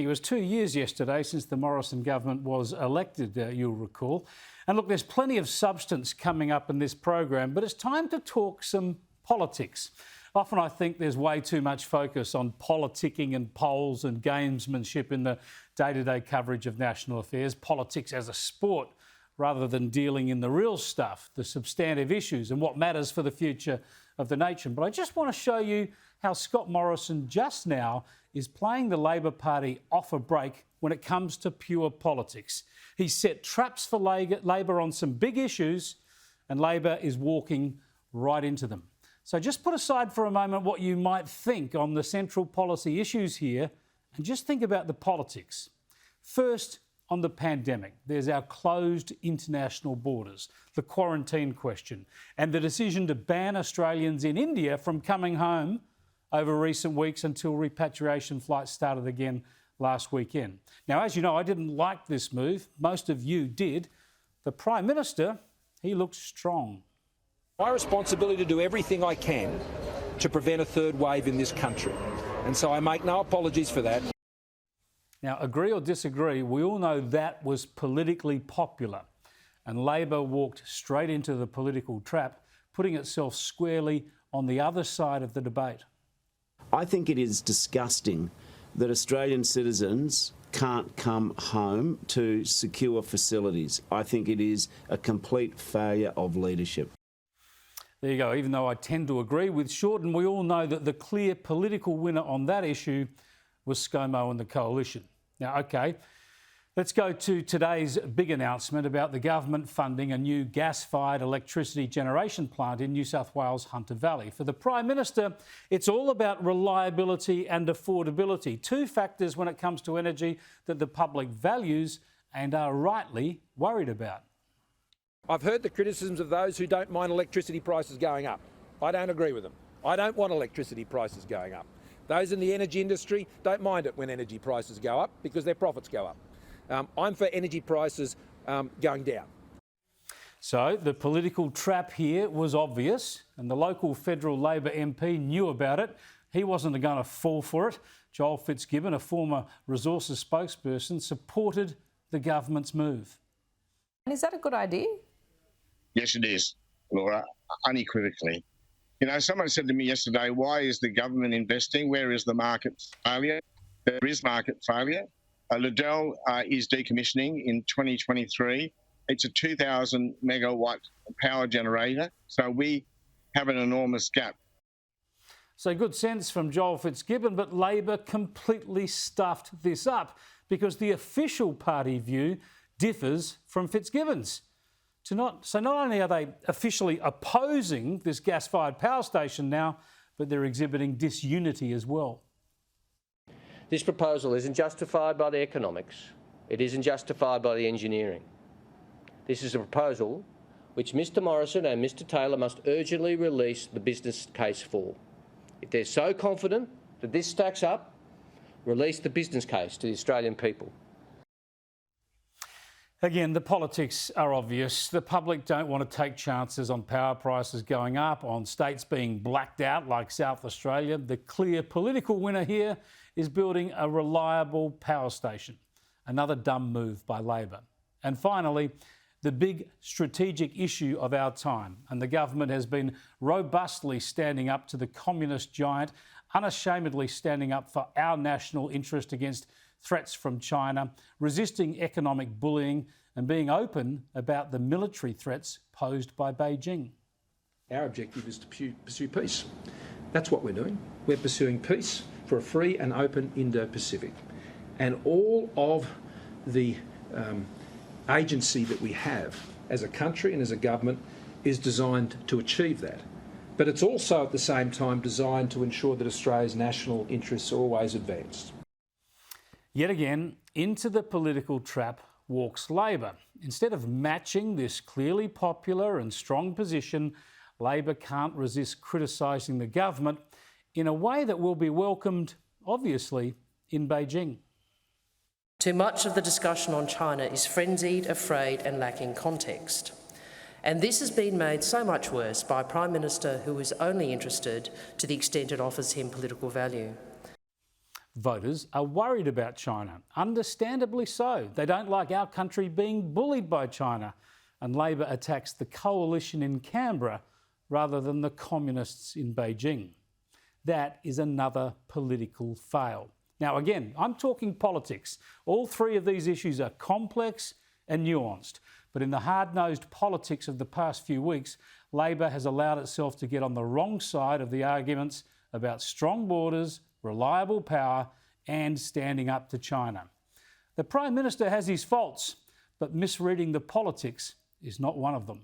It was 2 years yesterday since the Morrison government was elected, you'll recall. And look, there's plenty of substance coming up in this program, but it's time to talk some politics. Often I think there's way too much focus on politicking and polls and gamesmanship in the day-to-day coverage of national affairs, politics as a sport, rather than dealing in the real stuff, the substantive issues and what matters for the future of the nation. But I just want to show you how Scott Morrison just now is playing the Labor Party off a break when it comes to pure politics. He's set traps for Labor on some big issues, and Labor is walking right into them. So just put aside for a moment what you might think on the central policy issues here and just think about the politics. First, on the pandemic, there's our closed international borders, the quarantine question, and the decision to ban Australians in India from coming home over recent weeks until repatriation flights started again last weekend. Now, as you know, I didn't like this move. Most of you did. The Prime Minister, he looks strong. My responsibility to do everything I can to prevent a third wave in this country. And so I make no apologies for that. Now, agree or disagree, we all know that was politically popular, and Labor walked straight into the political trap, putting itself squarely on the other side of the debate. I think it is disgusting that Australian citizens can't come home to secure facilities. I think it is a complete failure of leadership. There you go. Even though I tend to agree with Shorten, we all know that the clear political winner on that issue was ScoMo and the Coalition. Now, OK, let's go to today's big announcement about the government funding a new gas-fired electricity generation plant in New South Wales' Hunter Valley. For the Prime Minister, it's all about reliability and affordability, two factors when it comes to energy that the public values and are rightly worried about. I've heard the criticisms of those who don't mind electricity prices going up. I don't agree with them. I don't want electricity prices going up. Those in the energy industry don't mind it when energy prices go up because their profits go up. I'm for energy prices going down. So the political trap here was obvious, and the local federal Labor MP knew about it. He wasn't going to fall for it. Joel Fitzgibbon, a former resources spokesperson, supported the government's move. And is that a good idea? Yes, it is, Laura, unequivocally. You know, someone said to me yesterday, why is the government investing? Where is the market failure? There is market failure. Liddell is decommissioning in 2023. It's a 2,000 megawatt power generator, so we have an enormous gap. So good sense from Joel Fitzgibbon, but Labor completely stuffed this up because the official party view differs from Fitzgibbon's. So not only are they officially opposing this gas-fired power station now, but they're exhibiting disunity as well. This proposal isn't justified by the economics. It isn't justified by the engineering. This is a proposal which Mr Morrison and Mr Taylor must urgently release the business case for. If they're so confident that this stacks up, release the business case to the Australian people. Again, the politics are obvious. The public don't want to take chances on power prices going up, on states being blacked out like South Australia. The clear political winner here is building a reliable power station. Another dumb move by Labor. And finally, the big strategic issue of our time. And the government has been robustly standing up to the communist giant, unashamedly standing up for our national interest against threats from China, resisting economic bullying and being open about the military threats posed by Beijing. Our objective is to pursue peace. That's what we're doing. We're pursuing peace for a free and open Indo-Pacific. And all of the agency that we have as a country and as a government is designed to achieve that. But it's also at the same time designed to ensure that Australia's national interests are always advanced. Yet again, into the political trap walks Labor. Instead of matching this clearly popular and strong position, Labor can't resist criticising the government in a way that will be welcomed, obviously, in Beijing. Too much of the discussion on China is frenzied, afraid and lacking context. And this has been made so much worse by a Prime Minister who is only interested to the extent it offers him political value. Voters are worried about China, understandably so. They don't like our country being bullied by China, and Labor attacks the coalition in Canberra rather than the communists in Beijing. That is another political fail. Now, again, I'm talking politics. All three of these issues are complex and nuanced, but in the hard-nosed politics of the past few weeks, Labor has allowed itself to get on the wrong side of the arguments about strong borders, reliable power and standing up to China. The Prime Minister has his faults, but misreading the politics is not one of them.